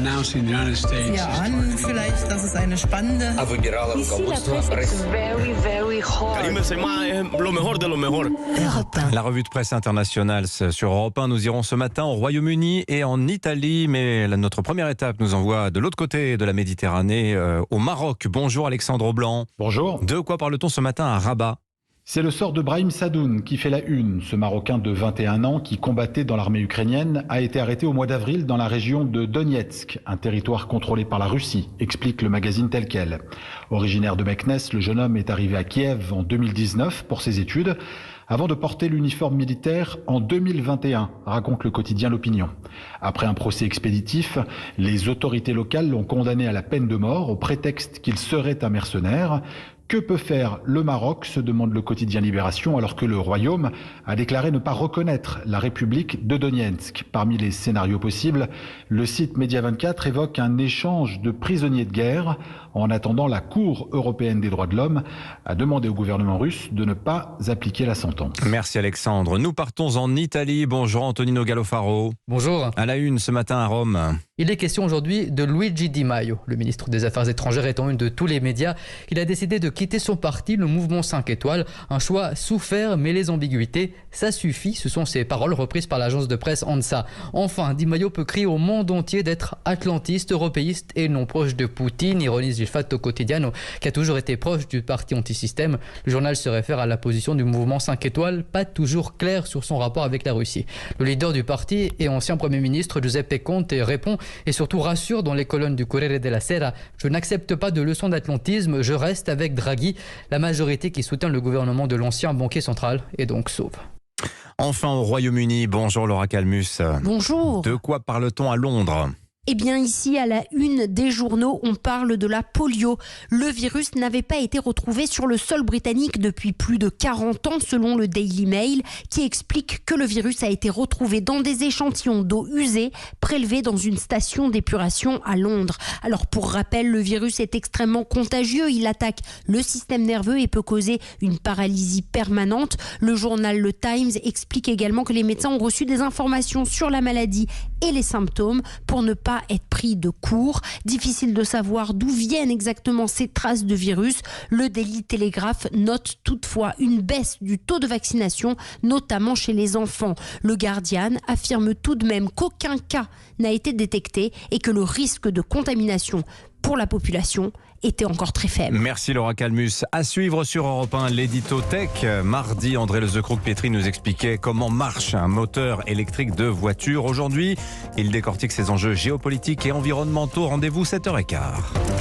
Wir ahnen vielleicht, dass es eine spannende. Ici, la presse est very, very hot. La revue de presse internationale sur Europe 1. Nous irons ce matin au Royaume-Uni et en Italie. Mais notre première étape nous envoie de l'autre côté de la Méditerranée, au Maroc. Bonjour Alexandre Blanc. Bonjour. De quoi parle-t-on ce matin à Rabat ? C'est le sort de Brahim Sadoun qui fait la une. Ce Marocain de 21 ans qui combattait dans l'armée ukrainienne a été arrêté au mois d'avril dans la région de Donetsk, un territoire contrôlé par la Russie, explique le magazine Tel Quel. Originaire de Meknes, le jeune homme est arrivé à Kiev en 2019 pour ses études, avant de porter l'uniforme militaire en 2021, raconte le quotidien L'Opinion. Après un procès expéditif, les autorités locales l'ont condamné à la peine de mort au prétexte qu'il serait un mercenaire. Que peut faire le Maroc, se demande le quotidien Libération, alors que le Royaume a déclaré ne pas reconnaître la République de Donetsk. Parmi les scénarios possibles, le site Média24 évoque un échange de prisonniers de guerre. En attendant, la Cour européenne des droits de l'homme a demandé au gouvernement russe de ne pas appliquer la sentence. Merci Alexandre. Nous partons en Italie. Bonjour Antonino Gallofaro. Bonjour. À la une ce matin à Rome. Il est question aujourd'hui de Luigi Di Maio. Le ministre des Affaires étrangères est en une de tous les médias. Il a décidé de quitter son parti, le mouvement 5 étoiles. Un choix souffert, mais les ambiguïtés, ça suffit. Ce sont ces paroles reprises par l'agence de presse ANSA. Enfin, Di Maio peut crier au monde entier d'être atlantiste, européiste et non proche de Poutine, ironise Il Fatto Quotidiano, qui a toujours été proche du parti antisystème. Le journal se réfère à la position du mouvement 5 étoiles, pas toujours claire sur son rapport avec la Russie. Le leader du parti et ancien Premier ministre Giuseppe Conte répond et surtout rassure dans les colonnes du Corriere della Sera: je n'accepte pas de leçons d'atlantisme, je reste avec Draghi. La majorité qui soutient le gouvernement de l'ancien banquier central est donc sauve. Enfin au Royaume-Uni, bonjour Laura Calmus. Bonjour. De quoi parle-t-on à Londres ? Eh bien ici, à la une des journaux, on parle de la polio. Le virus n'avait pas été retrouvé sur le sol britannique depuis plus de 40 ans, selon le Daily Mail, qui explique que le virus a été retrouvé dans des échantillons d'eau usée prélevés dans une station d'épuration à Londres. Alors pour rappel, le virus est extrêmement contagieux. Il attaque le système nerveux et peut causer une paralysie permanente. Le journal Le Times explique également que les médecins ont reçu des informations sur la maladie et les symptômes pour ne pas être pris de court. Difficile de savoir d'où viennent exactement ces traces de virus. Le Daily Telegraph note toutefois une baisse du taux de vaccination, notamment chez les enfants. Le Guardian affirme tout de même qu'aucun cas n'a été détecté et que le risque de contamination pour la population était encore très faible. Merci Laura Calmus. À suivre sur Europe 1, l'édito Tech. Mardi, André Lezecroc-Pietri nous expliquait comment marche un moteur électrique de voiture. Aujourd'hui, il décortique ses enjeux géopolitiques et environnementaux. Rendez-vous 7h15.